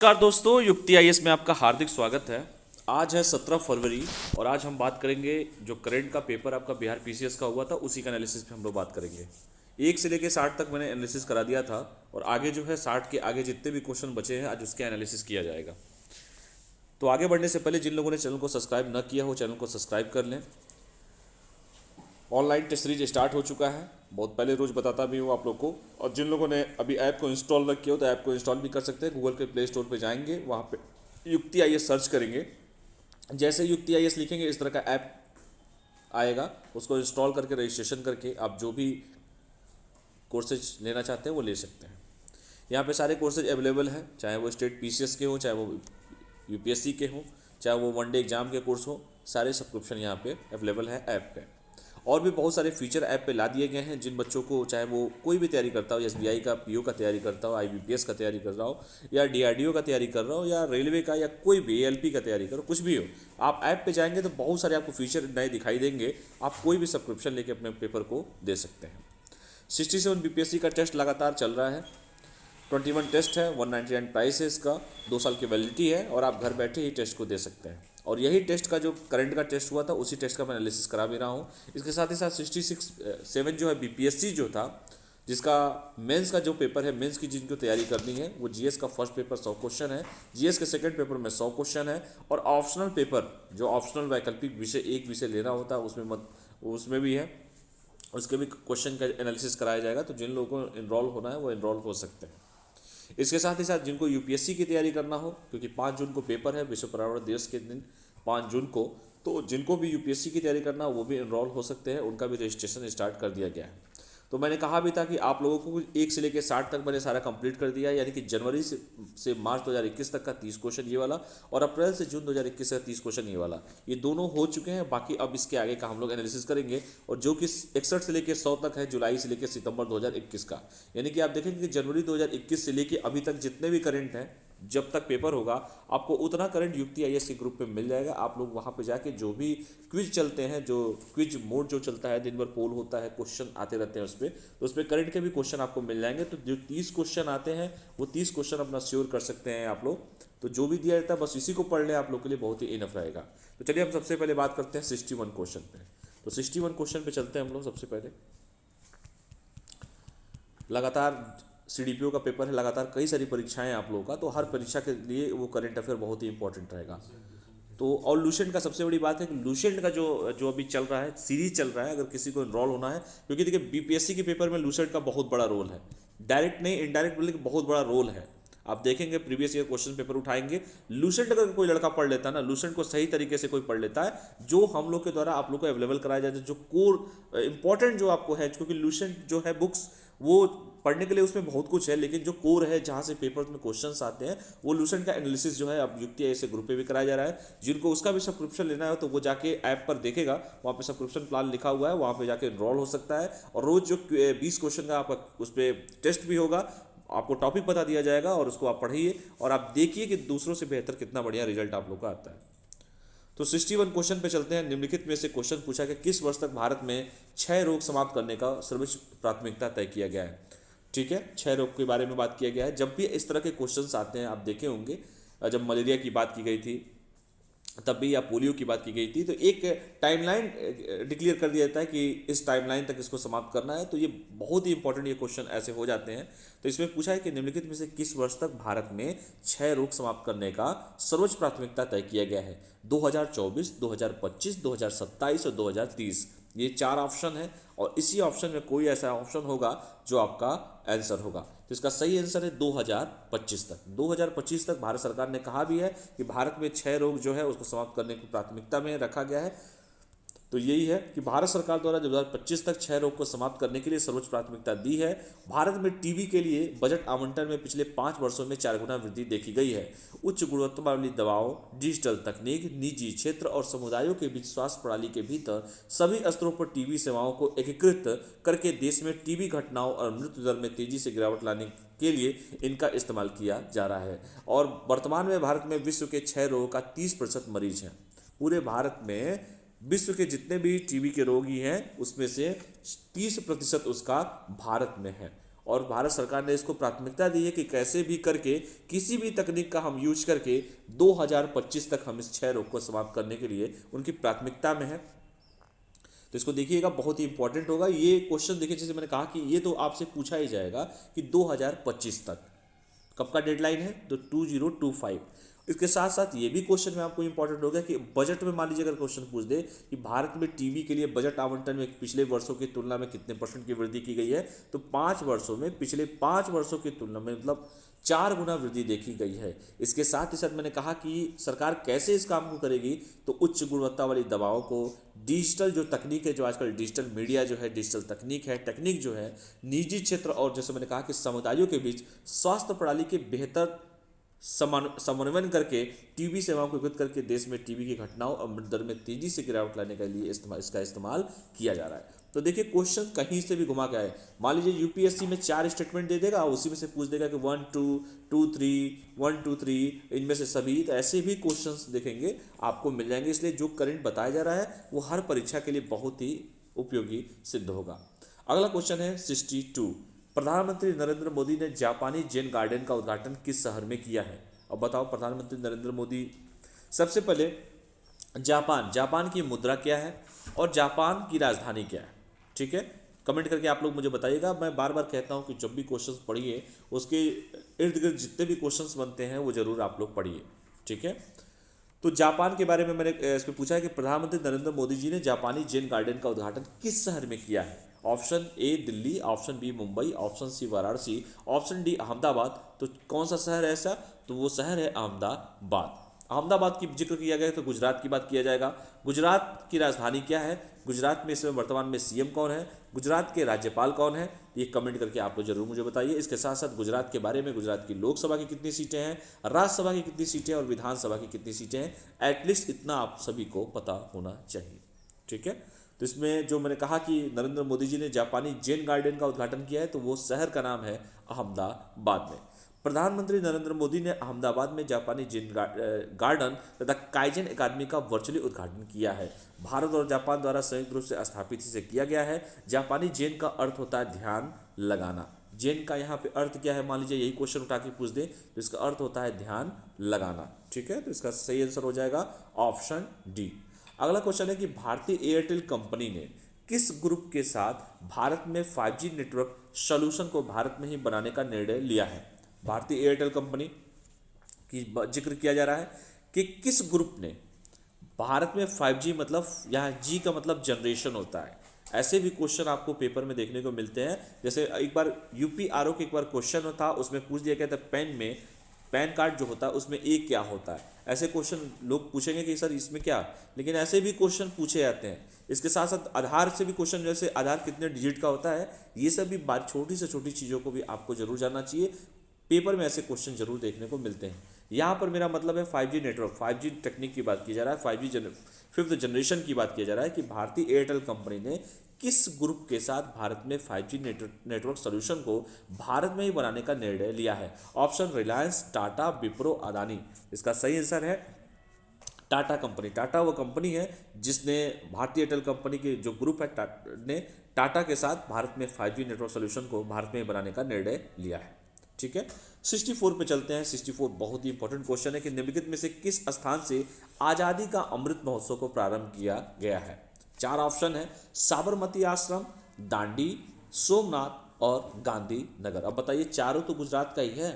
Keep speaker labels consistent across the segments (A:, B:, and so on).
A: नमस्कार दोस्तों, युक्ति आईएएस में आपका हार्दिक स्वागत है। आज है 17 फरवरी और आज हम बात करेंगे जो करंट का पेपर आपका बिहार पीसीएस का हुआ था उसी का एनालिसिस पे हम लोग बात करेंगे। 1 से लेके 60 तक मैंने एनालिसिस करा दिया था और आगे जो है 60 के आगे जितने भी क्वेश्चन बचे हैं आज उसके एनालिसिस किया जाएगा। तो आगे बढ़ने से पहले जिन लोगों ने चैनल को सब्सक्राइब न किया हो चैनल को सब्सक्राइब कर लें। ऑनलाइन टेस्ट सीरीज स्टार्ट हो चुका है, बहुत पहले रोज़ बताता भी हूँ आप लोग को। और जिन लोगों ने अभी ऐप को इंस्टॉल न किया हो तो ऐप को इंस्टॉल भी कर सकते हैं। गूगल के प्ले स्टोर पे जाएंगे, वहाँ पे युक्ति आईएएस सर्च करेंगे। जैसे युक्ति आईएएस लिखेंगे इस तरह का ऐप आएगा, उसको इंस्टॉल करके रजिस्ट्रेशन करके आप जो भी कोर्सेज लेना चाहते हैं वो ले सकते हैं। यहाँ पे सारे कोर्सेज अवेलेबल हैं, चाहे वो स्टेट पीसीएस के हों, चाहे वो यूपीएससी के हों, चाहे वो वनडे एग्जाम के कोर्स हो, सारे सब्सक्रिप्शन यहाँ पे अवेलेबल है ऐप पे। और भी बहुत सारे फीचर ऐप पे ला दिए गए हैं जिन बच्चों को, चाहे वो कोई भी तैयारी करता हो, एसबीआई का पीओ का तैयारी करता हो, आईबीपीएस का तैयारी कर रहा हो, या डीआरडीओ का तैयारी कर रहा हो, या रेलवे का, या कोई भी एएलपी का तैयारी करो, कुछ भी हो, आप ऐप पे जाएंगे तो बहुत सारे आपको फीचर नए दिखाई देंगे। आप कोई भी सब्सक्रिप्शन लेके अपने पेपर को दे सकते हैं। 67 बीपीएससी का टेस्ट लगातार चल रहा है। 21 टेस्ट है, 199 प्राइस है इसका, 2 साल की वैलिडिटी है और आप घर बैठे ही टेस्ट को दे सकते हैं। और यही टेस्ट का जो करंट का टेस्ट हुआ था उसी टेस्ट का मैं एनालिसिस करा भी रहा हूँ। इसके साथ ही साथ 67 जो है बीपीएससी जो था, जिसका मेंस का जो पेपर है, मेंस की जिनको तैयारी करनी है, वो जीएस का फर्स्ट पेपर 100 क्वेश्चन है, जीएस के सेकंड पेपर में 100 क्वेश्चन है, और ऑप्शनल पेपर जो ऑप्शनल वैकल्पिक विषय एक विषय लेना होता है उसमें भी है, उसके भी क्वेश्चन का एनालिसिस कराया जाएगा। तो जिन लोगों को इनरोल होना है वो इनरोल हो सकते हैं। इसके साथ ही साथ जिनको यूपीएससी की तैयारी करना हो, क्योंकि 5 जून को पेपर है, विश्व पर्यावरण दिवस के दिन 5 जून को, तो जिनको भी यूपीएससी की तैयारी करना हो वो भी इनरोल हो सकते हैं, उनका भी रजिस्ट्रेशन स्टार्ट कर दिया गया है। तो मैंने कहा भी था कि आप लोगों को 1 से लेकर 60 तक मैंने सारा कंप्लीट कर दिया है, यानी कि जनवरी से मार्च 2021 तक का 30 क्वेश्चन ये वाला, और अप्रैल से जून 2021 का 30 क्वेश्चन ये वाला, ये दोनों हो चुके हैं। बाकी अब इसके आगे का हम लोग एनालिसिस करेंगे, और जो कि 61 से लेकर 100 तक है, जुलाई से लेकर सितंबर 2021 का। यानी कि आप देखेंगे कि जनवरी 2021 से लेकर अभी तक जितने भी करंट हैं, जब तक पेपर होगा आपको उतना करंट युक्ति आईएएस के ग्रुप पे मिल जाएगा। आप लोग वहाँ पे जाके जो भी क्विज चलते हैं, जो क्विज मोड जो चलता है, दिन भर पोल होता है, क्वेश्चन आते रहते हैं उस पर, तो उस पर करंट के भी क्वेश्चन आपको मिल जाएंगे। तो जो 30 क्वेश्चन आते हैं वो 30 क्वेश्चन अपना श्योर कर सकते हैं आप लोग। तो जो भी दिया जाता है बस इसी को पढ़ लें, आप लोग के लिए बहुत ही इनफ रहेगा। तो चलिए हम सबसे पहले बात करते हैं 61 क्वेश्चन पे। तो 61 क्वेश्चन पे चलते हैं हम लोग। सबसे पहले लगातार सीडीपीओ का पेपर है, लगातार कई सारी परीक्षाएं हैं आप लोगों का, तो हर परीक्षा के लिए वो करंट अफेयर बहुत ही इंपॉर्टेंट रहेगा। तो और लूसेंट का सबसे बड़ी बात है कि लूसेंट का जो जो अभी चल रहा है, सीरीज चल रहा है, अगर किसी को इनरोल होना है, क्योंकि देखिए बीपीएससी के पेपर में लूसेंट का बहुत बड़ा रोल है, डायरेक्ट नहीं इनडायरेक्ट बोले कि बहुत बड़ा रोल है। आप देखेंगे प्रीवियस ईयर क्वेश्चन पेपर उठाएंगे, लूसेंट अगर कोई लड़का पढ़ लेता है ना, लूसेंट को सही तरीके से कोई पढ़ लेता है, जो हम लोग के द्वारा आप लोग को अवेलेबल कराया जाता है, जो कोर इंपॉर्टेंट जो आपको है, क्योंकि लूसेंट जो है बुक्स वो पढ़ने के लिए उसमें बहुत कुछ है, लेकिन जो कोर है जहाँ से पेपर में क्वेश्चंस आते हैं, वो लूसेंट का एनालिसिस जो है अब युक्ति आईएएस ग्रुप पे भी कराया जा रहा है। जिनको उसका भी सब्सक्रिप्शन लेना है तो वो जाके ऐप पर देखेगा, वहाँ पे सब्सक्रिप्शन प्लान लिखा हुआ है, वहाँ पे जाके इनरोल हो सकता है। और रोज जो 20 क्वेश्चन का आपका उस पर टेस्ट भी होगा, आपको टॉपिक बता दिया जाएगा और उसको आप पढ़िए और आप देखिए कि दूसरों से बेहतर कितना बढ़िया रिजल्ट आप लोग का आता है। तो 61 क्वेश्चन पे चलते हैं। निम्नलिखित में से क्वेश्चन पूछा कि किस वर्ष तक भारत में क्षय रोग समाप्त करने का सर्वोच्च प्राथमिकता तय किया गया है। ठीक है, क्षय रोग के बारे में बात किया गया है। जब भी इस तरह के क्वेश्चंस आते हैं, आप देखे होंगे जब मलेरिया की बात की गई थी तब भी, या पोलियो की बात की गई थी, तो एक टाइमलाइन डिक्लेयर कर दिया जाता है कि इस टाइमलाइन तक इसको समाप्त करना है। तो ये बहुत ही इंपॉर्टेंट ये क्वेश्चन ऐसे हो जाते हैं। तो इसमें पूछा है कि निम्नलिखित में से किस वर्ष तक भारत में क्षय रोग समाप्त करने का सर्वोच्च प्राथमिकता तय किया गया है। 2024, 2025, 2027 और 2030, ये 4 ऑप्शन है, और इसी ऑप्शन में कोई ऐसा ऑप्शन होगा जो आपका आंसर होगा। तो इसका सही आंसर है 2025 तक। 2025 तक भारत सरकार ने कहा भी है कि भारत में क्षय रोग जो है उसको समाप्त करने की प्राथमिकता में रखा गया है। तो यही है कि भारत सरकार द्वारा 2025 तक क्षय रोग को समाप्त करने के लिए सर्वोच्च प्राथमिकता दी है। भारत में टीबी के लिए बजट आवंटन में पिछले 5 वर्षों में 4 गुना वृद्धि देखी गई है। उच्च गुणवत्ता वाली दवाओं, डिजिटल तकनीक, निजी क्षेत्र और समुदायों के बीच स्वास्थ्य प्रणाली के भीतर सभी स्तरों पर टीबी सेवाओं को एकीकृत करके देश में टीबी घटनाओं और मृत्यु दर में तेजी से गिरावट लाने के लिए इनका इस्तेमाल किया जा रहा है। और वर्तमान में भारत में विश्व के क्षय रोग का 30% मरीज हैं। पूरे भारत में विश्व के जितने भी टीबी के रोगी हैं उसमें से 30% उसका भारत में है। और भारत सरकार ने इसको प्राथमिकता दी है कि कैसे भी करके किसी भी तकनीक का हम यूज करके 2025 तक हम इस क्षय रोग को समाप्त करने के लिए उनकी प्राथमिकता में है। तो इसको देखिएगा, बहुत ही इंपॉर्टेंट होगा ये क्वेश्चन। देखिए जैसे मैंने कहा कि ये तो आपसे पूछा ही जाएगा कि 2025 तक कब का डेडलाइन है, तो 2025। इसके साथ साथ ये भी क्वेश्चन में आपको इंपॉर्टेंट होगा कि बजट में मान लीजिए अगर क्वेश्चन पूछ दे कि भारत में टीबी के लिए बजट आवंटन में पिछले वर्षों की तुलना में कितने % की वृद्धि की गई है, तो 5 वर्षों में पिछले 5 वर्षों की तुलना में मतलब 4 गुना वृद्धि देखी गई है। इसके साथ ही साथ मैंने कहा कि सरकार कैसे इस काम को करेगी, तो उच्च गुणवत्ता वाली दवाओं को, डिजिटल जो तकनीक है, जो आजकल डिजिटल मीडिया जो है, डिजिटल तकनीक है, टेक्निक जो है, निजी क्षेत्र और जैसे मैंने कहा कि समुदायों के बीच स्वास्थ्य प्रणाली के बेहतर समन्वयन करके टीबी सेवाओं को विकसित करके देश में टीबी की घटनाओं और मृत्यु दर में तेजी से गिरावट लाने के लिए इसका इस्तेमाल किया जा रहा है। तो देखिए क्वेश्चन कहीं से भी घुमा के आए, मान लीजिए यूपीएससी में 4 स्टेटमेंट दे देगा और उसी में से पूछ देगा कि 1 2 2 3 1 2 3 इनमें से सभी, तो ऐसे भी क्वेश्चंस देखेंगे आपको मिल जाएंगे। इसलिए जो करंट बताया जा रहा है वो हर परीक्षा के लिए बहुत ही उपयोगी सिद्ध होगा। अगला क्वेश्चन है 62, प्रधानमंत्री नरेंद्र मोदी ने जापानी जेन गार्डन का उद्घाटन किस शहर में किया है। अब बताओ, प्रधानमंत्री नरेंद्र मोदी सबसे पहले जापान की मुद्रा क्या है और जापान की राजधानी क्या है, ठीक है, कमेंट करके आप लोग मुझे बताइएगा। मैं बार बार कहता हूं कि जब भी क्वेश्चंस पढ़िए उसके इर्द गिर्द जितने भी क्वेश्चंस बनते हैं वो जरूर आप लोग पढ़िए, ठीक है। तो जापान के बारे में मैंने इसमें पूछा है कि प्रधानमंत्री नरेंद्र मोदी जी ने जापानी जेन गार्डन का उद्घाटन किस शहर में किया है। Option A Delhi, option B Mumbai, option C Varanasi, option D Ahmedabad. तो कौन सा शहर है ऐसा, तो वो शहर है अहमदाबाद। अहमदाबाद की जिक्र किया गया तो गुजरात की बात किया जाएगा। गुजरात की राजधानी क्या है, गुजरात में इसमें वर्तमान में सीएम कौन है, गुजरात के राज्यपाल कौन है, ये कमेंट करके आप लोग जरूर मुझे बताइए। इसके साथ साथ गुजरात के बारे में गुजरात की लोकसभा की कितनी सीटें हैं, राज्यसभा की कितनी सीटें और विधानसभा की कितनी सीटें हैं, एटलीस्ट इतना आप सभी को पता होना चाहिए, ठीक है। तो इसमें जो मैंने कहा कि नरेंद्र मोदी जी ने जापानी जेन गार्डन का उद्घाटन किया है, तो वो शहर का नाम है अहमदाबाद में। प्रधानमंत्री नरेंद्र मोदी ने अहमदाबाद में जापानी जेन गार्डन तथा काइजन अकादमी का वर्चुअली उद्घाटन किया है। भारत और जापान द्वारा संयुक्त रूप से स्थापित इसे किया गया है। जापानी जेन का अर्थ होता है ध्यान लगाना। जेन का यहाँ पे अर्थ क्या है, मान लीजिए यही क्वेश्चन उठा के पूछ दे तो इसका अर्थ होता है ध्यान लगाना, ठीक है। तो इसका सही आंसर हो जाएगा ऑप्शन डी। अगला क्वेश्चन है कि भारतीय एयरटेल कंपनी ने किस ग्रुप के साथ भारत में 5G नेटवर्क सॉल्यूशन को भारत में ही बनाने का निर्णय लिया है। भारतीय एयरटेल कंपनी की जिक्र किया जा रहा है कि किस ग्रुप ने भारत में 5G, मतलब यहाँ जी का मतलब जनरेशन होता है। ऐसे भी क्वेश्चन आपको पेपर में देखने को मिलते हैं। जैसे एक बार यूपीआरओ के एक बार क्वेश्चन था, उसमें पूछ दिया गया था पैन कार्ड जो होता है उसमें ए क्या होता है। ऐसे क्वेश्चन लोग पूछेंगे कि सर इसमें क्या, लेकिन ऐसे भी क्वेश्चन पूछे जाते हैं। इसके साथ साथ आधार से भी क्वेश्चन, जैसे आधार कितने डिजिट का होता है, ये सब भी बात छोटी से छोटी चीज़ों को भी आपको जरूर जानना चाहिए। पेपर में ऐसे क्वेश्चन जरूर देखने को मिलते हैं। यहाँ पर मेरा मतलब है 5G नेटवर्क, 5G टेक्निक की बात की जा रहा है, 5G 5th जनरेशन की बात किया जा रहा है कि भारतीय एयरटेल कंपनी ने किस ग्रुप के साथ भारत में 5G नेटवर्क सॉल्यूशन को भारत में ही बनाने का निर्णय लिया है। ऑप्शन रिलायंस, टाटा, विप्रो, अदानी। इसका सही आंसर है टाटा कंपनी। टाटा वो कंपनी है जिसने भारतीय एयरटेल कंपनी के जो ग्रुप है ने टाटा के साथ भारत में 5G नेटवर्क सॉल्यूशन को भारत में बनाने का निर्णय लिया है, ठीक है। 64 पे चलते हैं। 64 बहुत ही इंपॉर्टेंट क्वेश्चन है कि निम्नलिखित में से किस स्थान से आज़ादी का अमृत महोत्सव को प्रारंभ किया गया है। 4 ऑप्शन है, साबरमती आश्रम, दांडी, सोमनाथ और गांधी नगर। अब बताइए, चारों तो गुजरात का ही है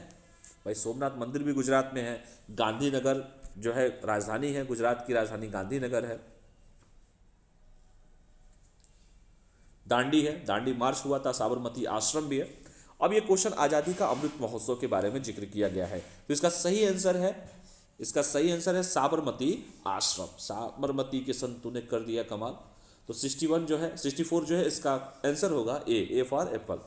A: भाई। सोमनाथ मंदिर भी गुजरात में है, गांधीनगर जो है राजधानी है, गुजरात की राजधानी गांधीनगर है, दांडी है, दांडी मार्च हुआ था, साबरमती आश्रम भी है। अब ये क्वेश्चन आज़ादी का अमृत महोत्सव के बारे में जिक्र किया गया है, तो इसका सही आंसर है साबरमती आश्रम। साबरमती के संतों ने कर दिया कमाल। तो 64 जो है इसका आंसर होगा ए फॉर एप्पल।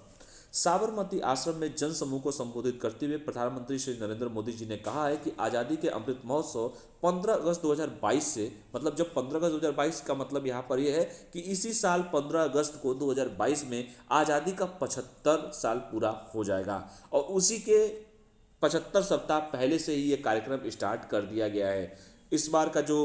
A: साबरमती आश्रम में जन समूह को संबोधित करते हुए प्रधानमंत्री श्री नरेंद्र मोदी जी ने कहा है कि आज़ादी के अमृत महोत्सव 15 अगस्त 2022 से, मतलब जब 15 अगस्त 2022 का मतलब यहाँ पर यह है कि इसी साल 15 अगस्त को 2022 में आज़ादी का 75 साल पूरा हो जाएगा और उसी के 75 सप्ताह पहले से ही ये कार्यक्रम स्टार्ट कर दिया गया है। इस बार का जो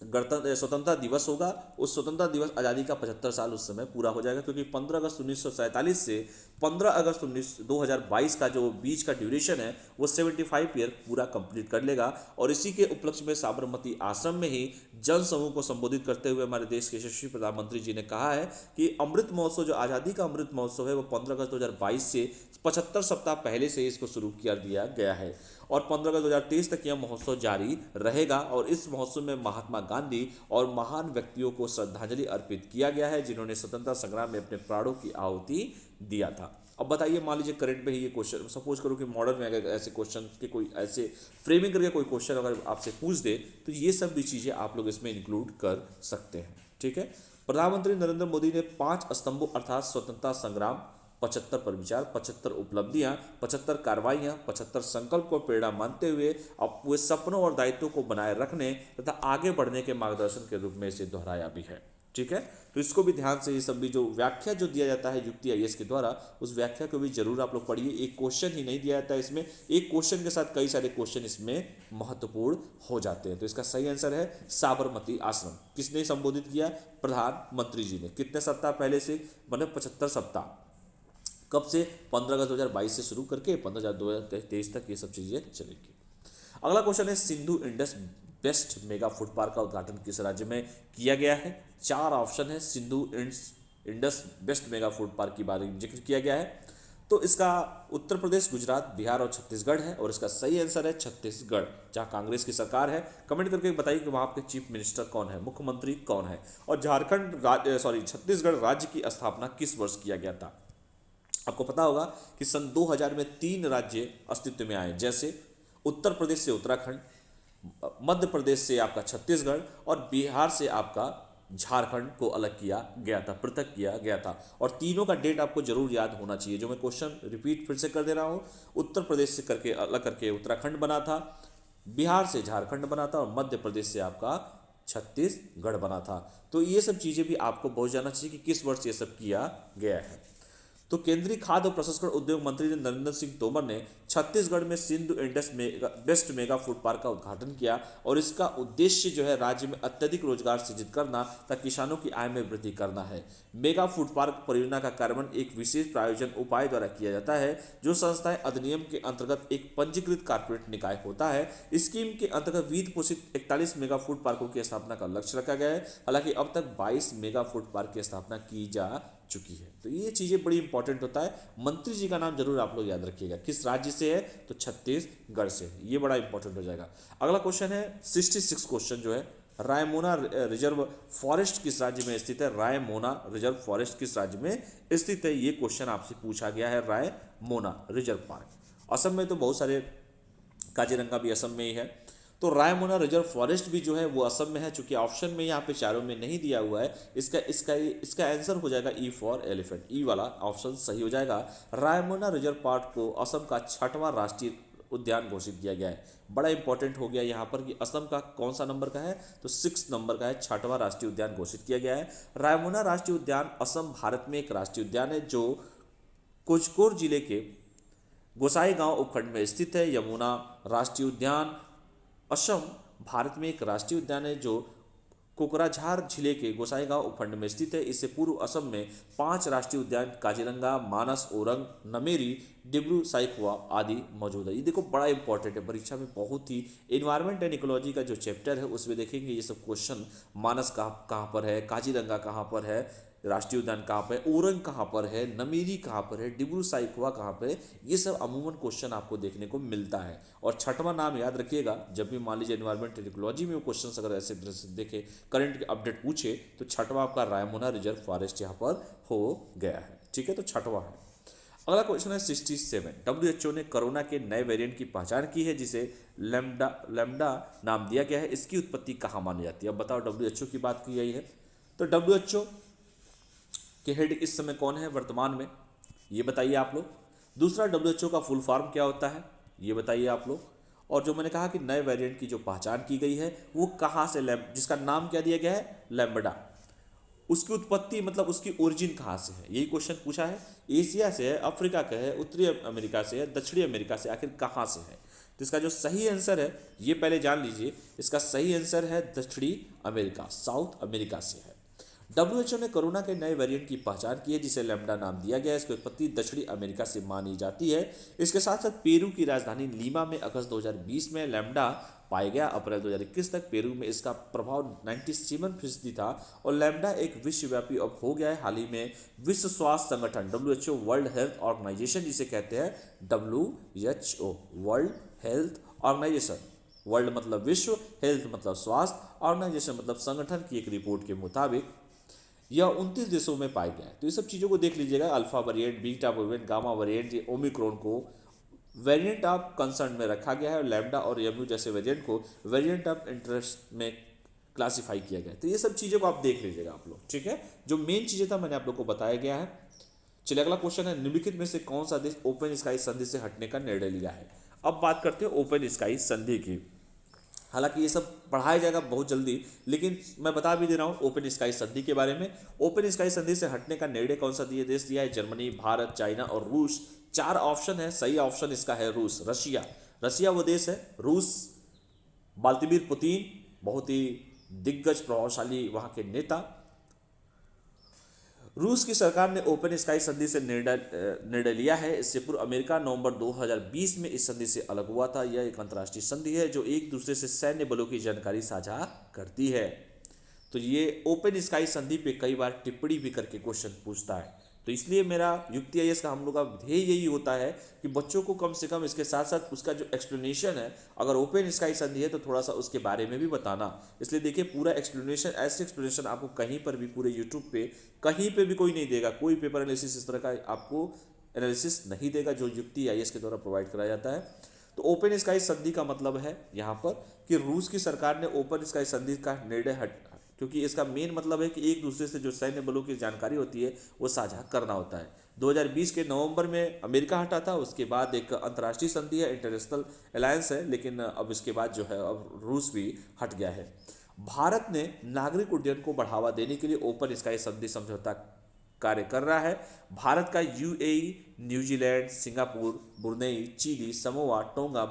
A: गणतंत्र स्वतंत्रता दिवस होगा। उस स्वतंत्रता दिवस आज़ादी का 75 साल उस समय पूरा हो जाएगा, क्योंकि 15 अगस्त 1947 से 15 अगस्त 2022 का जो बीच का ड्यूरेशन है वो 75 ईयर पूरा कंप्लीट कर लेगा। और इसी के उपलक्ष्य में साबरमती आश्रम में ही जन समूह को संबोधित करते हुए हमारे देश के यशस्वी प्रधानमंत्री जी ने कहा है कि अमृत महोत्सव, जो आज़ादी का अमृत महोत्सव है, वो 15 अगस्त 2022 से 75 सप्ताह पहले से इसको शुरू कर दिया गया है और 15 अगस्त 2023 तक यह महोत्सव जारी रहेगा। और इस महोत्सव में महात्मा गांधी और महान व्यक्तियों को श्रद्धांजलि अर्पित किया गया है जिन्होंने स्वतंत्रता संग्राम में अपने प्राणों की आहुति दिया था। अब बताइए, मान लीजिए करंट में ही ये क्वेश्चन, सपोज करो कि मॉडल में अगर ऐसे क्वेश्चन के कोई ऐसे फ्रेमिंग करके कोई क्वेश्चन अगर आपसे पूछ दे तो ये सब भी चीज़ें आप लोग इसमें इंक्लूड कर सकते हैं। ठीक है। प्रधानमंत्री नरेंद्र मोदी ने 5 स्तंभों अर्थात स्वतंत्रता संग्राम, 75 पर विचार, 75 उपलब्धियां, 75 कार्रवाइयां, 75 संकल्प को प्रेरणा मानते हुए अपने सपनों और दायित्वों को बनाए रखने तथा आगे बढ़ने के मार्गदर्शन के रूप में इसे दोहराया भी है। ठीक है। तो इसको भी ध्यान से, ये सब भी जो व्याख्या जो दिया जाता है युक्ति आईएएस के द्वारा, उस व्याख्या को भी जरूर आप लोग पढ़िए। एक क्वेश्चन ही नहीं दिया जाता है इसमें, एक क्वेश्चन के साथ कई सारे क्वेश्चन इसमें महत्वपूर्ण हो जाते हैं। तो इसका सही आंसर है साबरमती आश्रम। किसने संबोधित किया? प्रधानमंत्री जी ने। कितने सप्ताह पहले से? मतलब 75 सप्ताह। कब से? 15 अगस्त 2022 से शुरू करके 15 अगस्त 2023 तक ये सब चीज़ें चलेंगी। अगला क्वेश्चन है, Sindhu Indus best mega food park का उद्घाटन किस राज्य में किया गया है? 4 ऑप्शन है। Sindhu Indus best mega food park के बारे में जिक्र किया गया है। तो इसका उत्तर प्रदेश, गुजरात, बिहार और छत्तीसगढ़ है और इसका सही आंसर है छत्तीसगढ़, जहां कांग्रेस की सरकार है। कमेंट करके बताइए कि वहां के चीफ मिनिस्टर कौन है, मुख्यमंत्री कौन है। और छत्तीसगढ़ राज्य की स्थापना किस वर्ष किया गया था? आपको पता होगा कि सन 2000 में 3 राज्य अस्तित्व में आए, जैसे उत्तर प्रदेश से उत्तराखंड, मध्य प्रदेश से आपका छत्तीसगढ़ और बिहार से आपका झारखंड को अलग किया गया था, पृथक किया गया था। और तीनों का डेट आपको जरूर याद होना चाहिए। जो मैं क्वेश्चन रिपीट फिर से कर दे रहा हूँ, उत्तर प्रदेश से करके अलग करके उत्तराखंड बना था, बिहार से झारखंड बना था और मध्य प्रदेश से आपका छत्तीसगढ़ बना था। तो ये सब चीज़ें भी आपको बहुत जानना चाहिए कि किस वर्ष ये सब किया गया है। तो केंद्रीय खाद्य और प्रसंस्करण उद्योग मंत्री नरेंद्र सिंह तोमर ने छत्तीसगढ़ में Sindhu Indus best mega food park का उद्घाटन किया और इसका उद्देश्य जो है राज्य में अत्यधिक रोजगार सृजित करना तथा किसानों की आय में वृद्धि करना है। मेगा फूड पार्क परियोजना का कार्यान्वयन एक विशेष प्रायोजन उपाय द्वारा किया जाता है, जो संस्थाएं अधिनियम के अंतर्गत एक पंजीकृत कॉर्पोरेट निकाय होता है। स्कीम के अंतर्गत वित्त पोषित 41 मेगा फूड पार्कों की स्थापना का लक्ष्य रखा गया है। हालांकि अब तक 22 मेगा फूड पार्क की स्थापना की जा चुकी है। तो ये चीजें बड़ी इंपॉर्टेंट होता है। मंत्री जी का नाम जरूर आप लोग याद रखिएगा, किस राज्य से है? तो छत्तीसगढ़ से। ये बड़ा इंपॉर्टेंट हो जाएगा। अगला क्वेश्चन है 66 क्वेश्चन जो है, रायमोना रिजर्व फॉरेस्ट किस राज्य में स्थित है? रायमोना रिजर्व फॉरेस्ट किस राज्य में स्थित है? ये क्वेश्चन आपसे पूछा गया है। रायमोना रिजर्व पार्क असम में, तो बहुत सारे, काजीरंगा भी असम में ही है। तो रायमोना रिजर्व फॉरेस्ट भी जो है वो असम में है। चूंकि ऑप्शन में यहाँ पे चारों में नहीं दिया हुआ है, इसका आंसर हो जाएगा ई फॉर एलिफेंट। ई वाला ऑप्शन सही हो जाएगा। रायमोना रिजर्व पार्क को असम का 6वां राष्ट्रीय उद्यान घोषित किया गया है। बड़ा इंपॉर्टेंट हो गया यहाँ पर कि असम का कौन सा नंबर का है? तो 6 नंबर का है, 6वां राष्ट्रीय उद्यान घोषित किया गया है। रायमोना राष्ट्रीय उद्यान असम भारत में एक राष्ट्रीय उद्यान है जो कोझिकोड जिले के गोसाईगांव उपखंड में स्थित है। यमुना राष्ट्रीय उद्यान असम भारत में एक राष्ट्रीय उद्यान है जो कोकराझार जिले के गोसाईगांव उपखंड में स्थित है। इससे पूर्व असम में 5 राष्ट्रीय उद्यान काजीरंगा, मानस, ओरंग, नमेरी, डिब्रू साइखवा आदि मौजूद है। ये देखो बड़ा इंपॉर्टेंट है, परीक्षा में बहुत ही। एनवायरमेंट एंड इकोलॉजी का जो चैप्टर है उसमें देखेंगे ये सब क्वेश्चन। मानस कहाँ पर है, काजीरंगा कहाँ पर है, राष्ट्रीय उद्यान कहाँ पर है, ओरंग कहाँ पर है, नमेरी कहाँ पर है, डिब्रू साइखवा कहाँ पर है, ये सब अमूमन क्वेश्चन आपको देखने को मिलता है। और 6वां नाम याद रखिएगा, जब भी मान लीजिए एनवायरमेंट एंड इकोलॉजी में वो क्वेश्चन अगर ऐसे तरह से देखे, करंट अपडेट पूछे, तो 6वां आपका रायमोना रिजर्व फॉरेस्ट यहाँ पर हो गया है। ठीक है, तो 6वां है। अगला क्वेश्चन है 67। WHO ने कोरोना के नए वेरिएंट की पहचान की है जिसे लैम्डा नाम दिया गया है। इसकी उत्पत्ति कहाँ मानी जाती है? अब बताओ, WHO की बात की गई है। तो WHO के हेड इस समय कौन है वर्तमान में, ये बताइए आप लोग। दूसरा, WHO का फुल फॉर्म क्या होता है, ये बताइए आप लोग। और जो मैंने कहा कि नए वेरिएंट की जो पहचान की गई है वो कहाँ से, जिसका नाम क्या दिया गया है? लैम्बडा। उसकी उत्पत्ति मतलब उसकी ओरिजिन कहाँ से है, यही क्वेश्चन पूछा है। एशिया से है, अफ्रीका का है, उत्तरी अमेरिका से है, दक्षिणी अमेरिका से, आखिर कहाँ से है? तो इसका जो सही आंसर है ये पहले जान लीजिए, इसका सही आंसर है दक्षिणी अमेरिका, साउथ अमेरिका से है। WHO ने कोरोना के नए वेरिएंट की पहचान की है जिसे लैम्डा नाम दिया गया है। इसकी उत्पत्ति दक्षिणी अमेरिका से मानी जाती है। इसके साथ साथ पेरू की राजधानी लीमा में अगस्त 2020 में लैम्डा पाया गया। अप्रैल 2021 तक पेरू में इसका प्रभाव 97% था और लैम्डा एक विश्वव्यापी अब हो गया है। हाल ही में विश्व स्वास्थ्य संगठन WHO, वर्ल्ड हेल्थ ऑर्गेनाइजेशन जिसे कहते हैं WHO, world health organization, world मतलब विश्व, हेल्थ मतलब स्वास्थ्य, ऑर्गेनाइजेशन मतलब संगठन की एक रिपोर्ट के मुताबिक यह 29 देशों में पाया गया है। तो ये सब चीज़ों को देख लीजिएगा, alpha variant, beta variant, gamma variant, ये ओमिक्रॉन को वेरिएंट ऑफ कंसर्न में रखा गया है और लैम्डा और एमयू जैसे वेरिएंट को वेरिएंट ऑफ इंटरेस्ट में क्लासिफाई किया गया है। तो ये सब चीज़ों को आप देख लीजिएगा आप लोग, ठीक है। जो मेन चीज़ें था मैंने आप लोग को बताया गया है। चलिए अगला क्वेश्चन है, निम्नलिखित में से कौन सा देश ओपन स्काई संधि से हटने का निर्णय लिया है। अब बात करते हैं ओपन स्काई संधि की। हालांकि ये सब पढ़ाया जाएगा बहुत जल्दी, लेकिन मैं बता भी दे रहा हूँ ओपन स्काई संधि के बारे में। ओपन स्काई संधि से हटने का निर्णय कौन सा देश दिया है? जर्मनी, भारत, चाइना और रूस। 4 ऑप्शन है, सही ऑप्शन इसका है रूस, रशिया। रशिया वो देश है, रूस। व्लादिमीर पुतिन बहुत ही दिग्गज प्रभावशाली वहाँ के नेता। रूस की सरकार ने ओपन स्काई संधि से निर्णय लिया है। इससे पूर्व अमेरिका नवंबर 2020 में इस संधि से अलग हुआ था। यह एक अंतर्राष्ट्रीय संधि है जो एक दूसरे से सैन्य बलों की जानकारी साझा करती है। तो ये ओपन स्काई संधि पे कई बार टिप्पणी भी करके क्वेश्चन पूछता है। तो इसलिए मेरा युक्ति आईएएस का हम लोग का ध्येय यही होता है कि बच्चों को कम से कम इसके साथ साथ उसका जो एक्सप्लेनेशन है, अगर ओपन स्काई संधि है तो थोड़ा सा उसके बारे में भी बताना। इसलिए देखिए पूरा एक्सप्लेनेशन, ऐसे एक्सप्लेनेशन आपको कहीं पर भी पूरे यूट्यूब पे कहीं पे भी कोई नहीं देगा। कोई पेपर एनालिसिस इस तरह का आपको एनालिसिस नहीं देगा जो युक्ति आईएएस के द्वारा प्रोवाइड कराया जाता है। तो ओपन स्काई संधि का मतलब है यहाँ पर कि रूस की सरकार ने ओपन स्काई संधि का निर्णय क्योंकि इसका मेन मतलब है कि एक दूसरे से जो सैन्य बलों की जानकारी होती है वो साझा करना होता है। 2020 के नवंबर में अमेरिका हटा था, उसके बाद एक अंतर्राष्ट्रीय संधि है, इंटरनेशनल अलायंस है, लेकिन अब इसके बाद जो है अब रूस भी हट गया है। भारत ने नागरिक उड्डयन को बढ़ावा देने के लिए ओपन स्काई संधि समझौता कार्य कर रहा है। भारत का UAE, New Zealand, Singapore, Brunei, Chile, Samoa, Tonga,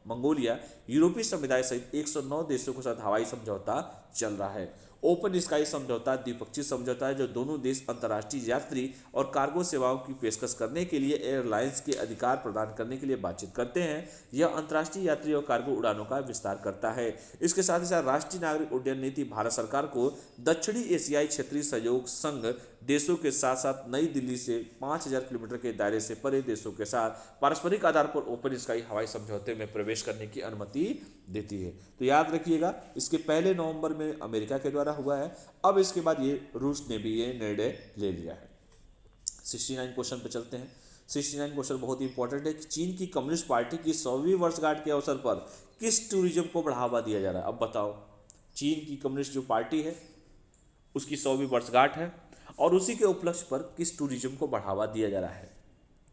A: Mongolia, यूरोपीय समुदाय सहित 109 देशों के साथ हवाई समझौता चल रहा है। ओपन स्काई समझौता द्विपक्षीय समझौता है जो दोनों देश अंतर्राष्ट्रीय यात्री और कार्गो सेवाओं की पेशकश करने के लिए एयरलाइंस के अधिकार प्रदान करने के लिए बातचीत करते हैं। यह अंतर्राष्ट्रीय यात्री और कार्गो उड़ानों का विस्तार करता है। इसके साथ ही साथ राष्ट्रीय नागरिक उड्डयन नीति भारत सरकार को दक्षिणी एशियाई क्षेत्रीय सहयोग संघ देशों के साथ साथ नई दिल्ली से 5000 किलोमीटर के दायरे से परे देशों के साथ पारस्परिक आधार पर ओपन स्काई हवाई समझौते में प्रवेश करने की अनुमति देती है। तो याद रखिएगा, इसके पहले नवंबर में अमेरिका के द्वारा हुआ है, अब इसके बाद ये रूस ने भी ये निर्णय ले लिया है। 69 क्वेश्चन पे चलते हैं। 69 क्वेश्चन बहुत ही इंपॉर्टेंट है कि चीन की कम्युनिस्ट पार्टी की 100वीं वर्षगांठ के अवसर पर किस टूरिज्म को बढ़ावा दिया जा रहा है। अब बताओ, चीन की कम्युनिस्ट जो पार्टी है उसकी 100वीं वर्षगांठ है और उसी के उपलक्ष्य पर किस टूरिज्म को बढ़ावा दिया जा रहा है।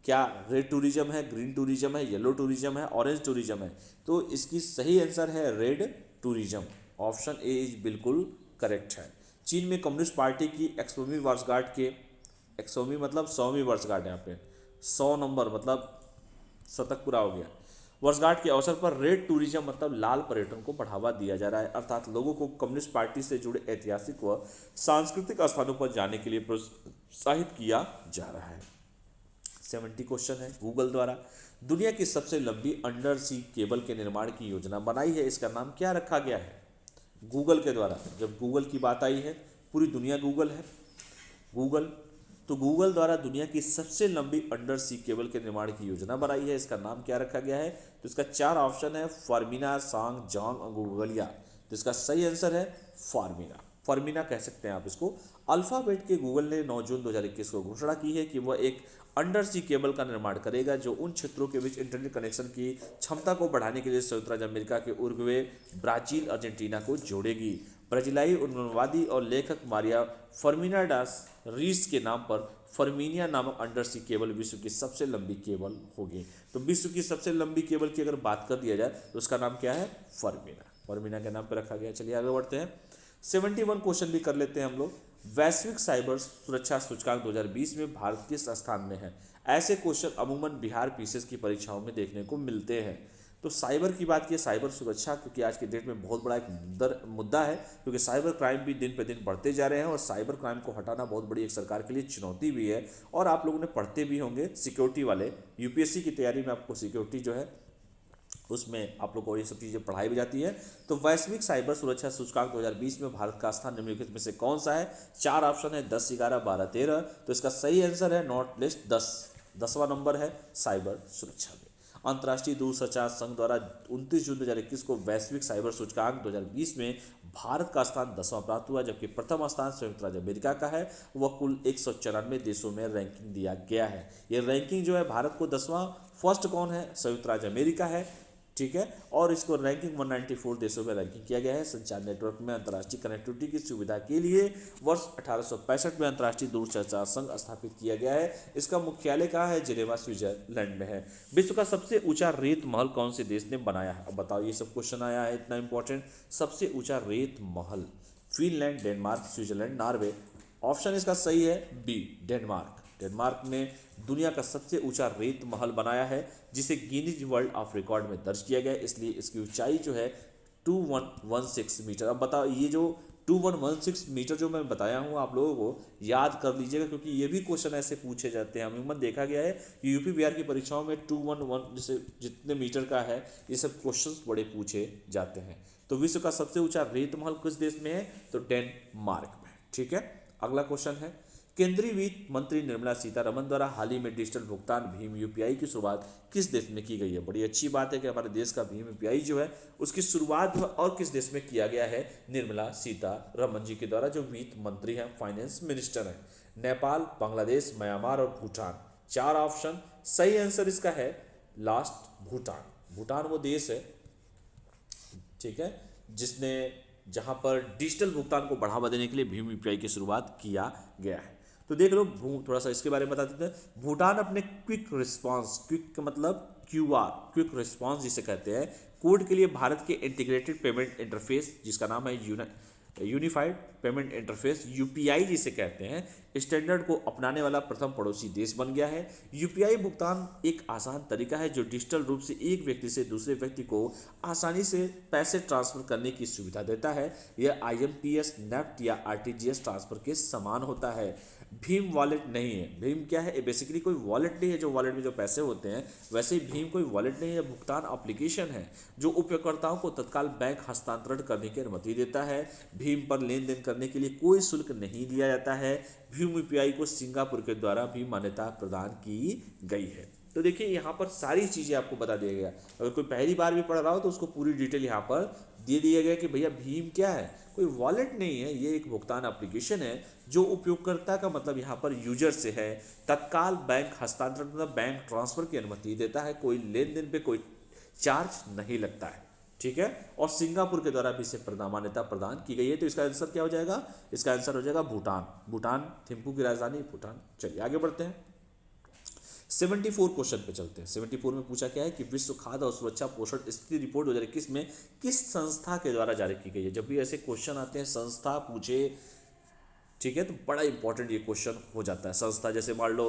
A: क्या रेड टूरिज्म है, ग्रीन टूरिज्म है, येलो टूरिज्म है, ऑरेंज टूरिज्म है? तो इसकी सही आंसर है red tourism. Option A is बिल्कुल करेक्ट है। चीन में कम्युनिस्ट पार्टी की 100वीं वर्षगांठ के 100वीं मतलब 100वीं वर्षगांठ, यहाँ पे 100 नंबर मतलब शतक पूरा हो गया। वर्षगांठ के अवसर पर रेड टूरिज्म मतलब लाल पर्यटन को बढ़ावा दिया जा रहा है, अर्थात लोगों को कम्युनिस्ट पार्टी से जुड़े ऐतिहासिक व सांस्कृतिक स्थानों पर जाने के लिए प्रोत्साहित किया जा रहा है। 70 क्वेश्चन है, गूगल द्वारा दुनिया की सबसे लंबी अंडर सी केबल के निर्माण की योजना बनाई है, इसका नाम क्या रखा गया है? गूगल के द्वारा, जब गूगल की बात आई है, पूरी दुनिया गूगल है, गूगल, तो गूगल द्वारा दुनिया की सबसे लंबी अंडर सी केबल के निर्माण की योजना बनाई है, इसका नाम क्या रखा गया है? तो इसका 4 ऑप्शन है, फॉर्मिना, सांग, जॉन्ग और गूगलिया। तो इसका सही आंसर है फॉर्मिना। फॉर्मिना कह सकते हैं आप इसको। अल्फाबेट के गूगल ने 9 जून 2021 को घोषणा की है कि वह एक अंडर सी केबल का निर्माण करेगा जो उन क्षेत्रों के बीच इंटरनेट कनेक्शन की क्षमता को बढ़ाने के लिए संयुक्त राज्य अमेरिका के उरुग्वे, ब्राजील, अर्जेंटीना को जोड़ेगी। ब्राजीलाई उन्मूलनवादी और लेखक मारिया फर्मिना डास रीस के नाम पर फर्मिनिया नामक अंडर सी केबल विश्व की सबसे लंबी केबल होगी। तो विश्व की सबसे लंबी केबल की अगर बात कर दिया जाए तो उसका नाम क्या है? फर्मिना। फर्मिना के नाम पर रखा गया। चलिए आगे बढ़ते हैं। 71 क्वेश्चन भी कर लेते हैं हम लोग। वैश्विक साइबर सुरक्षा सूचकांक 2020 में भारत किस स्थान में है? ऐसे क्वेश्चन अमूमन बिहार पीसीएस की परीक्षाओं में देखने को मिलते हैं। तो साइबर की बात की, साइबर सुरक्षा, क्योंकि आज के डेट में बहुत बड़ा एक मुद्दा है, क्योंकि साइबर क्राइम भी दिन पे दिन बढ़ते जा रहे हैं और साइबर क्राइम को हटाना बहुत बड़ी एक सरकार के लिए चुनौती भी है। और आप लोगों ने पढ़ते भी होंगे सिक्योरिटी वाले, यूपीएससी की तैयारी में आपको सिक्योरिटी जो है उसमें आप लोग को ये सब चीज़ें पढ़ाई भी जाती है। तो वैश्विक साइबर सुरक्षा सूचकांक 2020 में भारत का स्थान निम्नलिखित में से कौन सा है? 4 ऑप्शन है, 10, 11, 12, 13। तो इसका सही आंसर है नॉट लिस्ट 10, 10वां नंबर है साइबर सुरक्षा में। अंतर्राष्ट्रीय दूरसंचार संघ द्वारा 29 जून 2021 को वैश्विक साइबर सूचकांक 2020 में भारत का स्थान 10वां प्राप्त हुआ, जबकि प्रथम स्थान संयुक्त राज्य अमेरिका का है। वह कुल 194 देशों में रैंकिंग दिया गया है। ये रैंकिंग जो है भारत को 10वां, फर्स्ट कौन है? संयुक्त राज्य अमेरिका है, ठीक है। और इसको रैंकिंग 194 देशों में रैंकिंग किया गया है। संचार नेटवर्क में अंतर्राष्ट्रीय कनेक्टिविटी की सुविधा के लिए वर्ष 1865 में अंतर्राष्ट्रीय दूरसंचार संघ स्थापित किया गया है। इसका मुख्यालय कहाँ है? जिनेवा, स्विट्जरलैंड में है। विश्व का सबसे ऊंचा रेत महल कौन से देश ने बनाया है? अब बताओ, ये सब क्वेश्चन आया है इतना इंपॉर्टेंट। सबसे ऊंचा रेत महल, Finland, Denmark, Switzerland, Norway. Option इसका सही है बी, डेनमार्क। डेनमार्क ने दुनिया का सबसे ऊंचा रेत महल बनाया है, जिसे गिनीज वर्ल्ड ऑफ रिकॉर्ड में दर्ज किया गया है। इसलिए इसकी ऊंचाई जो है 2116 मीटर। अब बताओ, ये जो 2116 मीटर जो मैं बताया हूँ आप लोगों को याद कर लीजिएगा, क्योंकि ये भी क्वेश्चन ऐसे पूछे जाते हैं। अमूमन देखा गया है कि यूपी बिहार की परीक्षाओं में 211 जैसे जितने मीटर का है, ये सब क्वेश्चन बड़े पूछे जाते हैं। तो विश्व का सबसे ऊंचा रेत महल किस देश में है? तो डेनमार्क में, ठीक है। अगला क्वेश्चन है, केंद्रीय वित्त मंत्री निर्मला सीतारमण द्वारा हाल ही में डिजिटल भुगतान भीम यूपीआई की शुरुआत किस देश में की गई है? बड़ी अच्छी बात है कि हमारे देश का भीम यूपीआई जो है उसकी शुरुआत और किस देश में किया गया है? निर्मला सीतारमण जी के द्वारा, जो वित्त मंत्री हैं, फाइनेंस मिनिस्टर हैं। नेपाल, बांग्लादेश, म्यांमार और भूटान। 4 ऑप्शन। सही आंसर इसका है लास्ट, भूटान। भूटान वो देश है, ठीक है, जिसने जहां पर डिजिटल भुगतान को बढ़ावा देने के लिए भीम यूपीआई की शुरुआत किया गया है। तो देख लो, थोड़ा सा इसके बारे में बता देते हैं। भूटान अपने क्विक रिस्पांस, क्विक का मतलब क्यूआर, क्विक रिस्पांस जिसे कहते हैं, कोड के लिए भारत के इंटीग्रेटेड पेमेंट इंटरफेस, जिसका नाम है यूनिफाइड पेमेंट इंटरफेस, यूपीआई जिसे कहते हैं, स्टैंडर्ड को अपनाने वाला प्रथम पड़ोसी देश बन गया है। यूपीआई भुगतान एक आसान तरीका है जो डिजिटल रूप से एक व्यक्ति से दूसरे व्यक्ति को आसानी से पैसे ट्रांसफर करने की सुविधा देता है। यह आईएमपीएस, नेफ्ट या आरटीजीएस ट्रांसफर के समान होता है। भीम वॉलेट नहीं है। भीम क्या है? बेसिकली कोई वॉलेट नहीं है, जो वॉलेट में जो पैसे होते हैं, वैसे ही भीम कोई वॉलेट नहीं है, भुगतान एप्लीकेशन है जो उपयोगकर्ताओं को तत्काल बैंक हस्तांतरण करने की अनुमति देता है। भीम पर लेन देन करने के लिए कोई शुल्क नहीं दिया जाता है। भीम यूपीआई को सिंगापुर के द्वारा भी मान्यता प्रदान की गई है। तो देखिए, यहाँ पर सारी चीज़ें आपको बता दिया गया। अगर कोई पहली बार भी पढ़ रहा हो तो उसको पूरी डिटेल यहाँ पर दे दिया गया कि भैया भीम क्या है। कोई वॉलेट नहीं है, ये एक भुगतान एप्लीकेशन है जो उपयोगकर्ता का मतलब यहाँ पर यूजर से है, तत्काल बैंक हस्तांतरण मतलब बैंक ट्रांसफर की अनुमति देता है। कोई लेन देन पे कोई चार्ज नहीं लगता है, ठीक है। और सिंगापुर के द्वारा भी इसे मान्यता प्रदान की गई है। तो इसका आंसर क्या हो जाएगा? इसका आंसर हो जाएगा भूटान। भूटान, थिम्पू की राजधानी भूटान। चलिए आगे बढ़ते हैं, 74 क्वेश्चन पे चलते हैं। 74 में पूछा क्या है कि विश्व खाद्य और सुरक्षा पोषण स्थिति रिपोर्ट 2021 में किस संस्था के द्वारा जारी की गई है? जब भी ऐसे क्वेश्चन आते हैं, संस्था पूछे, ठीक है, तो बड़ा इंपॉर्टेंट ये क्वेश्चन हो जाता है। संस्था जैसे मान लो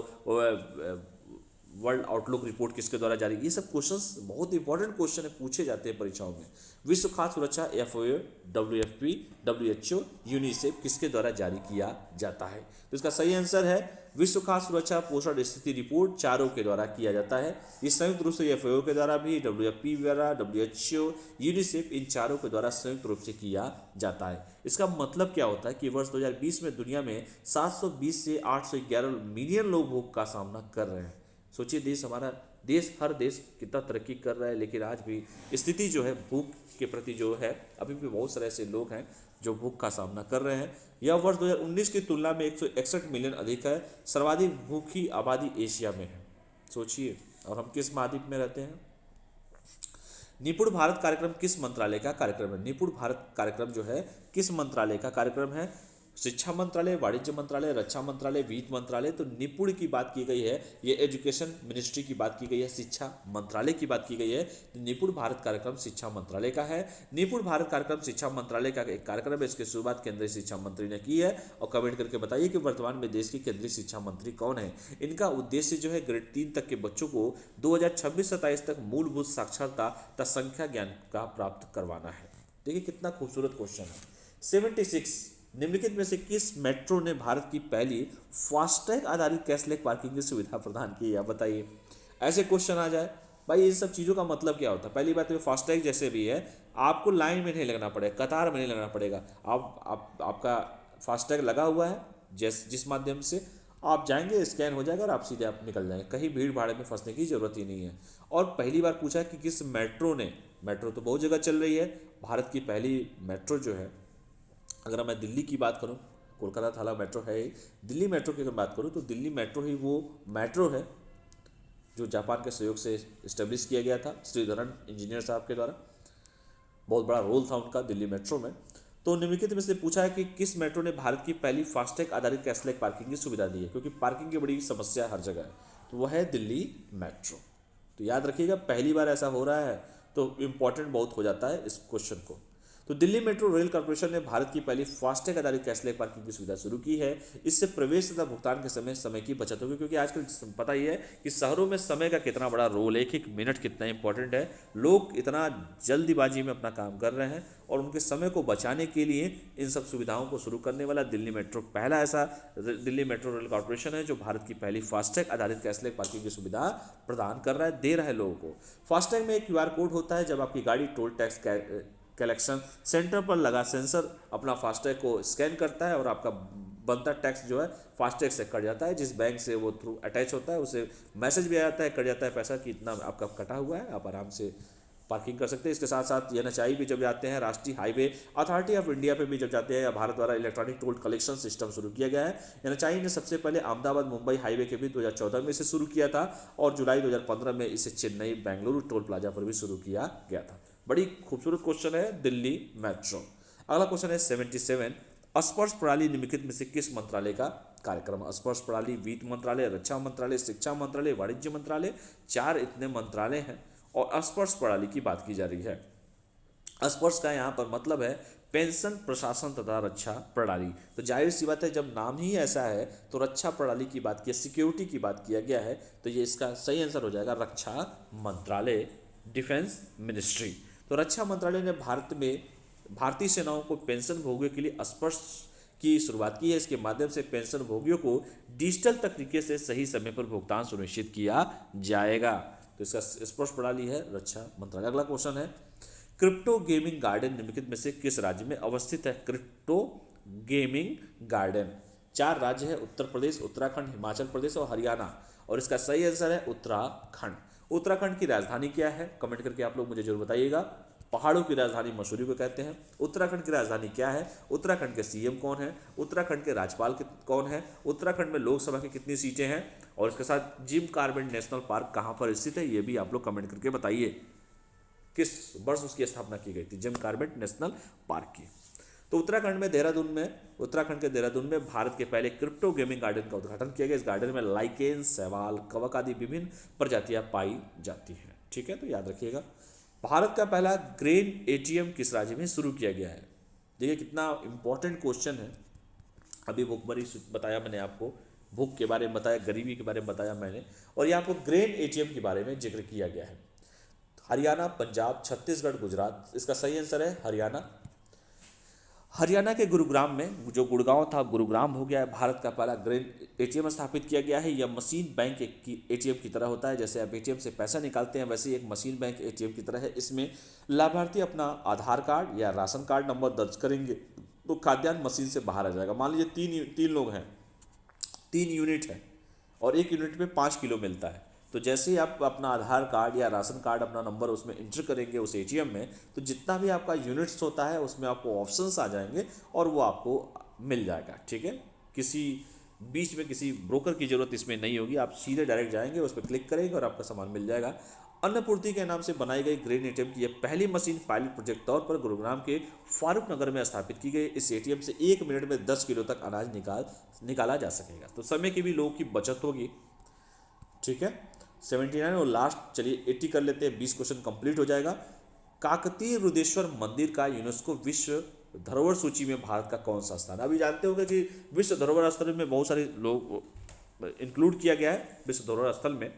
A: वर्ल्ड आउटलुक रिपोर्ट किसके द्वारा जारी, ये सब क्वेश्चंस बहुत इंपॉर्टेंट क्वेश्चन है, पूछे जाते हैं परीक्षाओं में। विश्व खाद्य सुरक्षा एफओए, डब्ल्यूएफपी, डब्ल्यूएचओ, यूनिसेफ किसके द्वारा जारी किया जाता है? तो इसका सही आंसर है विश्व खाद्य सुरक्षा पोषण स्थिति रिपोर्ट चारों के द्वारा किया जाता है। ये संयुक्त रूप से एफओ के द्वारा भी, डब्ल्यूएफपी द्वारा, डब्ल्यूएचओ, यूनिसेफ, इन चारों के द्वारा संयुक्त रूप से किया जाता है। इसका मतलब क्या होता है कि वर्ष 2020 में दुनिया में 720 से 811 मिलियन लोग भूख का सामना कर रहे हैं। सोचिए, देश हमारा देश, हर देश कितना तरक्की कर रहा है, लेकिन आज भी स्थिति जो है भूख के प्रति जो है, अभी भी बहुत सारे ऐसे लोग हैं जो भूख का सामना कर रहे हैं। यह वर्ष 2019 की तुलना में 161 मिलियन अधिक है। सर्वाधिक भूखी आबादी एशिया में है, सोचिए। और हम किस महाद्वीप में रहते हैं? निपुण भारत कार्यक्रम किस मंत्रालय का कार्यक्रम है? निपुण भारत कार्यक्रम जो है किस मंत्रालय का कार्यक्रम है? शिक्षा मंत्रालय, वाणिज्य मंत्रालय, रक्षा मंत्रालय, वित्त मंत्रालय। तो निपुण की बात की गई है, ये एजुकेशन मिनिस्ट्री की बात की गई है, शिक्षा मंत्रालय की बात की गई है। तो निपुण भारत कार्यक्रम शिक्षा मंत्रालय का है। निपुण भारत कार्यक्रम शिक्षा मंत्रालय का एक कार्यक्रम है, इसकी शुरुआत केंद्रीय शिक्षा मंत्री ने की है। और कमेंट करके बताइए कि वर्तमान में देश के केंद्रीय शिक्षा मंत्री कौन है। इनका उद्देश्य जो है ग्रेड 3 तक के बच्चों को 2026-27 तक मूलभूत साक्षरता तथा संख्या ज्ञान का प्राप्त करवाना है। देखिए कितना खूबसूरत क्वेश्चन है। 76 निम्नलिखित में से किस मेट्रो ने भारत की पहली फास्टैग आधारित कैशलेस पार्किंग की सुविधा प्रदान की है, बताइए। ऐसे क्वेश्चन आ जाए भाई, इन सब चीज़ों का मतलब क्या होता है। पहली बात तो फास्टैग जैसे भी है, आपको लाइन में नहीं लगना पड़ेगा, कतार में नहीं लगना पड़ेगा। आपका फास्टैग लगा हुआ है, जिस माध्यम से आप जाएंगे स्कैन हो जाएगा और आप सीधे आप निकल जाएंगे, कहीं भीड़ भाड़ में फंसने की जरूरत ही नहीं है। और पहली बार पूछा कि किस मेट्रो ने, मेट्रो तो बहुत जगह चल रही है, भारत की पहली मेट्रो जो है, अगर मैं दिल्ली की बात करूं, कोलकाता थाला मेट्रो है ही, दिल्ली मेट्रो की अगर बात करूं तो दिल्ली मेट्रो ही वो मेट्रो है जो जापान के सहयोग से इस्टेब्लिश किया गया था, श्रीधरन इंजीनियर साहब के द्वारा। बहुत बड़ा रोल था उनका दिल्ली मेट्रो में। तो निम्नलिखित में से पूछा है कि किस मेट्रो ने भारत की पहली फास्टैग आधारित कैशलेस पार्किंग की सुविधा दी है, क्योंकि पार्किंग की बड़ी समस्या हर जगह है, तो वह है दिल्ली मेट्रो। तो याद रखिएगा, पहली बार ऐसा हो रहा है तो इम्पॉर्टेंट बहुत हो जाता है इस क्वेश्चन को। तो दिल्ली मेट्रो रेल कॉर्पोरेशन ने भारत की पहली फास्टैग आधारित कैशलेस पार्किंग की सुविधा शुरू की है। इससे प्रवेश तथा भुगतान के समय की बचत होगी, क्योंकि आजकल पता ही है कि शहरों में समय का कितना बड़ा रोल है, एक एक मिनट कितना इंपॉर्टेंट है। लोग इतना जल्दीबाजी में अपना काम कर रहे हैं और उनके समय को बचाने के लिए इन सब सुविधाओं को शुरू करने वाला दिल्ली मेट्रो पहला ऐसा दिल्ली मेट्रो रेल कॉर्पोरेशन है जो भारत की पहली फास्टैग आधारित कैशलेस पार्किंग की सुविधा प्रदान कर रहा है, दे रहा है लोगों को। फास्टैग में एक क्यूआर कोड होता है, जब आपकी गाड़ी टोल टैक्स कलेक्शन सेंटर पर लगा सेंसर अपना फास्टैग को स्कैन करता है और आपका बनता टैक्स जो है फास्टैग से कट जाता है। जिस बैंक से वो थ्रू अटैच होता है उसे मैसेज भी आ जाता है, कट जाता है पैसा कि इतना आपका कटा हुआ है, आप आराम से पार्किंग कर सकते हैं। इसके साथ साथ NHAI भी जब जाते हैं, राष्ट्रीय हाईवे अथॉरिटी ऑफ इंडिया पे भी जब जाते हैं, या भारत द्वारा इलेक्ट्रॉनिक टोल कलेक्शन सिस्टम शुरू किया गया है। NHAI ने सबसे पहले अहमदाबाद मुंबई हाईवे के भी 2014 में इसे शुरू किया था और जुलाई 2015 में इसे चेन्नई बेंगलुरु टोल प्लाजा पर भी शुरू किया गया था। बड़ी खूबसूरत क्वेश्चन है दिल्ली मेट्रो। अगला क्वेश्चन है 77, स्पर्श प्रणाली निम्नलिखित में से किस मंत्रालय का कार्यक्रम। स्पर्श प्रणाली वित्त मंत्रालय, रक्षा मंत्रालय, शिक्षा मंत्रालय, वाणिज्य मंत्रालय। 4 इतने मंत्रालय हैं और स्पर्श प्रणाली की बात की जा रही है। स्पर्श का यहाँ पर मतलब है पेंशन प्रशासन तथा रक्षा प्रणाली। तो जाहिर सी बात है, जब नाम ही ऐसा है तो रक्षा प्रणाली की बात की, सिक्योरिटी की बात किया गया है, तो ये इसका सही आंसर हो जाएगा रक्षा मंत्रालय, डिफेंस मिनिस्ट्री। तो रक्षा मंत्रालय ने भारत में भारतीय सेनाओं को पेंशन भोगियों के लिए स्पर्श की शुरुआत की है। इसके माध्यम से पेंशन भोगियों को डिजिटल तरीके से सही समय पर भुगतान सुनिश्चित किया जाएगा। तो इसका स्पर्श प्रणाली है रक्षा मंत्रालय। अगला क्वेश्चन है, क्रिप्टो गेमिंग गार्डन निम्नलिखित में से किस राज्य में अवस्थित है। क्रिप्टो गेमिंग गार्डन 4 राज्य है, उत्तर प्रदेश, उत्तराखंड, हिमाचल प्रदेश और हरियाणा, और इसका सही आंसर है उत्तराखंड। उत्तराखंड की राजधानी क्या है, कमेंट करके आप लोग मुझे जरूर बताइएगा। पहाड़ों की राजधानी मसूरी को कहते हैं। उत्तराखंड की राजधानी क्या है, उत्तराखंड के CM कौन है, उत्तराखंड के राज्यपाल कौन है, उत्तराखंड में लोकसभा की कितनी सीटें हैं, और इसके साथ जिम कॉर्बेट नेशनल पार्क कहाँ पर स्थित है, ये भी आप लोग कमेंट करके बताइए। किस वर्ष उसकी स्थापना की गई थी जिम कॉर्बेट नेशनल पार्क की। तो उत्तराखंड के देहरादून में भारत के पहले क्रिप्टो गेमिंग गार्डन का उद्घाटन किया गया। इस गार्डन में लाइकेन, शैवाल, कवक आदि विभिन्न प्रजातियां पाई जाती हैं। ठीक है, तो याद रखिएगा। भारत का पहला ग्रेन ATM किस राज्य में शुरू किया गया है। देखिए कितना इंपॉर्टेंट क्वेश्चन है। अभी भूखमरी बताया मैंने आपको, भूख के बारे में बताया, गरीबी के बारे में बताया मैंने, और ये आपको ग्रेन ATM के बारे में जिक्र किया गया है। हरियाणा, पंजाब, छत्तीसगढ़, गुजरात, इसका सही आंसर है हरियाणा। हरियाणा के गुरुग्राम में, जो गुड़गांव था गुरुग्राम हो गया है, भारत का पहला ग्रेन ATM स्थापित किया गया है। यह मशीन बैंक की ATM की तरह होता है। जैसे आप ATM से पैसा निकालते हैं, वैसे ही एक मशीन बैंक ATM की तरह है। इसमें लाभार्थी अपना आधार कार्ड या राशन कार्ड नंबर दर्ज करेंगे तो खाद्यान्न मशीन से बाहर आ जाएगा। मान लीजिए तीन लोग हैं, 3 यूनिट है और 1 यूनिट में 5 किलो मिलता है। तो जैसे ही आप अपना आधार कार्ड या राशन कार्ड अपना नंबर उसमें इंटर करेंगे उस ATM में, तो जितना भी आपका यूनिट्स होता है उसमें आपको ऑप्शंस आ जाएंगे और वो आपको मिल जाएगा। ठीक है, किसी बीच में किसी ब्रोकर की ज़रूरत इसमें नहीं होगी। आप सीधे डायरेक्ट जाएंगे, उस पर क्लिक करेंगे और आपका सामान मिल जाएगा। अन्नपूर्ति के नाम से बनाई गई ग्रेन एटीएम की यह पहली मशीन पायलट प्रोजेक्ट तौर पर गुरुग्राम के फारूक नगर में स्थापित की गई। इस एटीएम से 1 मिनट में 10 किलो तक अनाज निकाला जा सकेगा। तो समय की भी लोगों की बचत होगी। ठीक है, 79 और लास्ट चलिए 80 कर लेते हैं, 20 क्वेश्चन कंप्लीट हो जाएगा। काकतीय रुद्रेश्वर मंदिर का यूनेस्को विश्व धरोहर सूची में भारत का कौन सा स्थान? अभी जानते होंगे कि विश्व धरोहर स्थल में बहुत सारे लोग इंक्लूड किया गया है विश्व धरोहर स्थल में।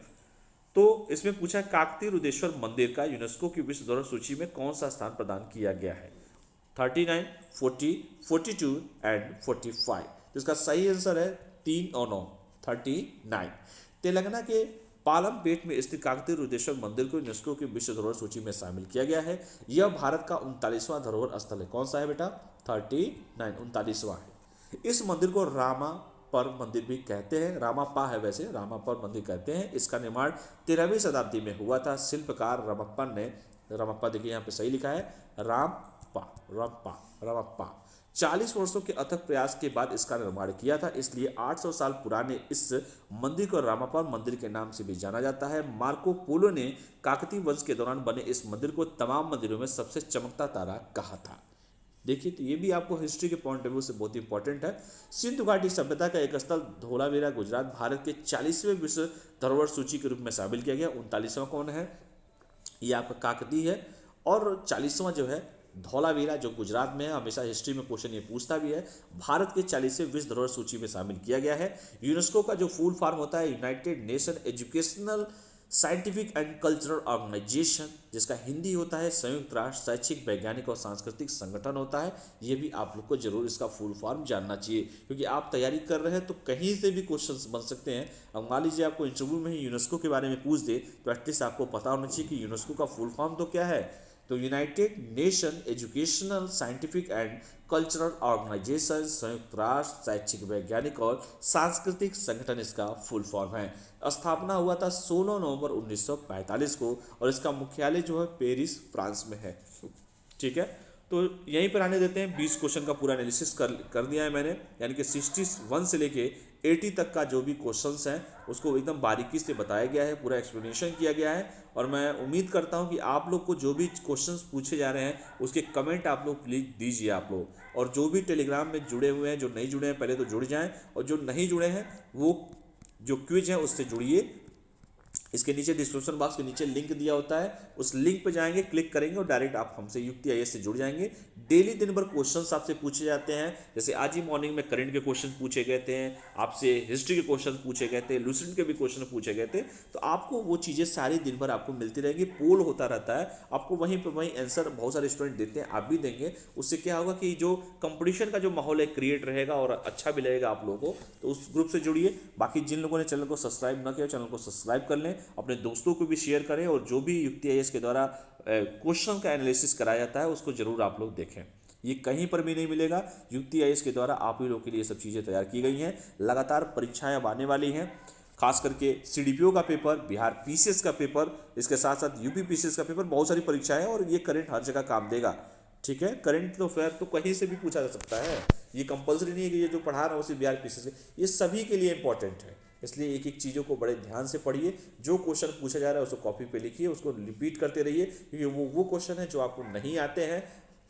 A: तो इसमें पूछा है काकतीय रुद्रेश्वर मंदिर का यूनेस्को की विश्व धरोहर सूची में कौन सा स्थान प्रदान किया गया है? 39, 40, 42 एंड 45। तो इसका सही आंसर है 3 और 9, 39। तेलंगाना के पालमपेट में स्थित काकतीय रुद्रेश्वर मंदिर को यूनेस्को की विश्व धरोहर सूची में शामिल किया गया है। यह भारत का 39वां धरोहर स्थल है। कौन सा है बेटा? 39, 39वां है। इस मंदिर को रामापर मंदिर भी कहते हैं, रामापा है वैसे, रामापर मंदिर कहते हैं। इसका निर्माण 13वीं शताब्दी में हुआ था। शिल्पकार रमप्पन ने, रमप्पा देखिए यहाँ पे सही लिखा है, रमप्पा 40 वर्षों के अथक प्रयास के बाद इसका निर्माण किया था। इसलिए 800 साल पुराने इस मंदिर को रामापा मंदिर के नाम से भी जाना जाता है। मार्को पोलो ने काकतीय वंश के दौरान बने इस मंदिर को तमाम मंदिरों में सबसे चमकता तारा कहा था। देखिए, तो ये भी आपको हिस्ट्री के पॉइंट ऑफ व्यू से बहुत इंपॉर्टेंट है। सिंधु घाटी सभ्यता का एक स्थल धोलावीरा गुजरात भारत के 40वें विश्व धरोहर सूची के रूप में शामिल किया गया। 39वां कौन है? ये आपका काकतीय है। और 40वां जो है धौलावीरा जो गुजरात में है। हमेशा हिस्ट्री में क्वेश्चन ये पूछता भी है। भारत के 40वें विश्व धरोहर सूची में शामिल किया गया है। यूनेस्को का जो फुल फॉर्म होता है united nation educational scientific and cultural organization, जिसका हिंदी होता है संयुक्त राष्ट्र शैक्षिक वैज्ञानिक और सांस्कृतिक संगठन होता है। ये भी आप लोग को जरूर इसका फुल फॉर्म जानना चाहिए, क्योंकि आप तैयारी कर रहे हैं तो कहीं से भी क्वेश्चंस बन सकते हैं। अब मान लीजिए आपको इंटरव्यू में ही यूनेस्को के बारे में पूछ दे तो एटलीस्ट आपको पता होना चाहिए कि यूनेस्को का फुल फॉर्म तो क्या है। तो united nation educational scientific and cultural organization, संयुक्त राष्ट्र शैक्षिक वैज्ञानिक और सांस्कृतिक संगठन इसका फुल फॉर्म है। स्थापना हुआ था 16 नवंबर 1945 को और इसका मुख्यालय जो है पेरिस फ्रांस में है। ठीक है, तो यहीं पर आने देते हैं। 20 क्वेश्चन का पूरा एनालिसिस कर दिया है मैंने, यानी कि 61 से लेके 80 तक का जो भी क्वेश्चंस हैं उसको एकदम बारीकी से बताया गया है, पूरा एक्सप्लेनेशन किया गया है। और मैं उम्मीद करता हूं कि आप लोग को जो भी क्वेश्चंस पूछे जा रहे हैं उसके कमेंट आप लोग प्लीज दीजिए आप लोग। और जो भी टेलीग्राम में जुड़े हुए हैं, जो नहीं जुड़े हैं पहले तो जुड़ जाएं, और जो नहीं जुड़े हैं वो जो क्विज है उससे जुड़िए। इसके नीचे डिस्क्रिप्शन बॉक्स के नीचे लिंक दिया होता है, उस लिंक पे जाएंगे, क्लिक करेंगे और डायरेक्ट आप हमसे युक्ति आईएएस से जुड़ जाएंगे। डेली दिन भर क्वेश्चंस आपसे पूछे जाते हैं। जैसे आज ही मॉर्निंग में करंट के क्वेश्चन पूछे गए थे, आपसे हिस्ट्री के क्वेश्चन पूछे गए थे, लूसेंट के भी क्वेश्चन पूछे गए थे। तो आपको वो चीज़ें सारी दिन भर आपको मिलती रहेंगी। पोल होता रहता है, आपको वहीं पर वहीं आंसर बहुत सारे स्टूडेंट देते हैं, आप भी देंगे। उससे क्या होगा कि जो कंपटीशन का जो माहौल है क्रिएट रहेगा और अच्छा भी लगेगा आप लोगों को। तो उस ग्रुप से जुड़िए। बाकी जिन लोगों ने चैनल को सब्सक्राइब न किया, चैनल को सब्सक्राइब कर लें, अपने दोस्तों को भी शेयर करें, और जो भी युक्ति आईएएस के द्वारा क्वेश्चन का एनालिसिस कराया जाता है उसको जरूर आप लोग देखें। ये कहीं पर भी नहीं मिलेगा। युक्ति आईएएस के द्वारा आप ही लोगों के लिए सब चीज़ें तैयार की गई हैं। लगातार परीक्षाएं अब आने वाली हैं, खास करके सीडीपीओ का पेपर, बिहार पीसीएस का पेपर, इसके साथ साथ यूपी पीसीएस का पेपर, बहुत सारी परीक्षाएं, और ये करंट हर जगह काम देगा। ठीक है, करंट तो फिर तो कहीं से भी पूछा जा सकता है। ये कंपलसरी नहीं है कि ये जो पढ़ा रहा हूँ सिर्फ बिहार पीसीएस के, ये सभी के लिए इंपॉर्टेंट है। इसलिए एक एक चीज़ों को बड़े ध्यान से पढ़िए। जो क्वेश्चन पूछा जा रहा है उसको कॉपी पे लिखिए, उसको रिपीट करते रहिए, क्योंकि वो क्वेश्चन है जो आपको नहीं आते हैं।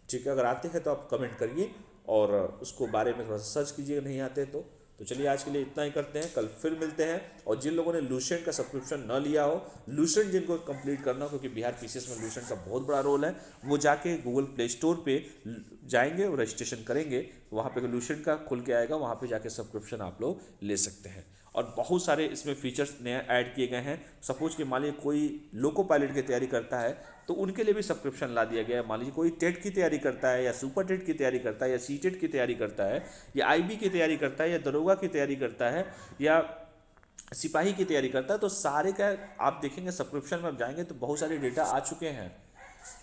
A: ठीक है, अगर आते हैं तो आप कमेंट करिए और उसको बारे में थोड़ा सा सर्च कीजिएगा, नहीं आते तो चलिए आज के लिए इतना ही करते हैं, कल फिर मिलते हैं। और जिन लोगों ने लूसेंट का सब्सक्रिप्शन न लिया हो, लूसेंट जिनको कंप्लीट करना हो, क्योंकि बिहार पीसीएस में लूसेंट का बहुत बड़ा रोल है, वो जाके गूगल प्ले स्टोर पे जाएंगे और रजिस्ट्रेशन करेंगे, वहाँ पे लूसेंट का खुल के आएगा, वहाँ पे जाके सब्सक्रिप्शन आप लोग ले सकते हैं। और बहुत सारे इसमें फीचर्स नए ऐड किए गए हैं। सपोज कि मान लीजिए कोई लोको पायलट की तैयारी करता है तो उनके लिए भी सब्सक्रिप्शन ला दिया गया है। मान लीजिए कोई टेट की तैयारी करता है, या सुपर टेट की तैयारी करता है, या सीटेट की तैयारी करता है, या आईबी की तैयारी करता है, या दरोगा की तैयारी करता है, या सिपाही की तैयारी करता है, तो सारे का आप देखेंगे सब्सक्रिप्शन में आप जाएंगे तो बहुत सारे डेटा आ चुके हैं।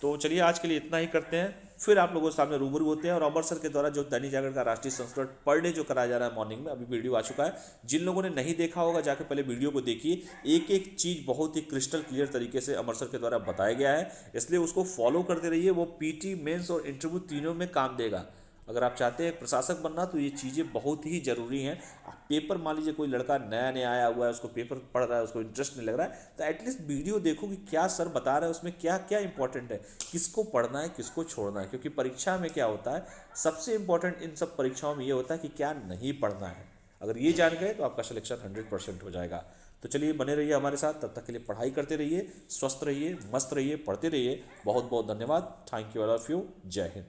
A: तो चलिए आज के लिए इतना ही करते हैं, फिर आप लोगों के सामने रूबरू होते हैं। और अमर सर के द्वारा जो दैनिक जागरण का राष्ट्रीय संस्करण पर डे जो कराया जा रहा है मॉर्निंग में, अभी वीडियो आ चुका है। जिन लोगों ने नहीं देखा होगा जाके पहले वीडियो को देखिए। एक एक चीज़ बहुत ही क्रिस्टल क्लियर तरीके से अमर सर के द्वारा बताया गया है, इसलिए उसको फॉलो करते रहिए। वो पीटी, मेंस और इंटरव्यू तीनों में काम देगा। अगर आप चाहते हैं प्रशासक बनना तो ये चीज़ें बहुत ही ज़रूरी हैं। पेपर मान लीजिए कोई लड़का नया नया आया हुआ है, उसको पेपर पढ़ रहा है, उसको इंटरेस्ट नहीं लग रहा है, तो एटलीस्ट वीडियो देखो कि क्या सर बता रहे हैं, उसमें क्या क्या इंपॉर्टेंट है, किसको पढ़ना है किसको छोड़ना है। क्योंकि परीक्षा में क्या होता है, सबसे इंपॉर्टेंट इन सब परीक्षाओं में ये होता है कि क्या नहीं पढ़ना है। अगर ये जान गए तो आपका सिलेक्शन 100% हो जाएगा। तो चलिए बने रहिए हमारे साथ, तब तक के लिए पढ़ाई करते रहिए, स्वस्थ रहिए, मस्त रहिए, पढ़ते रहिए। बहुत बहुत धन्यवाद। Thank you all of you. जय हिंद।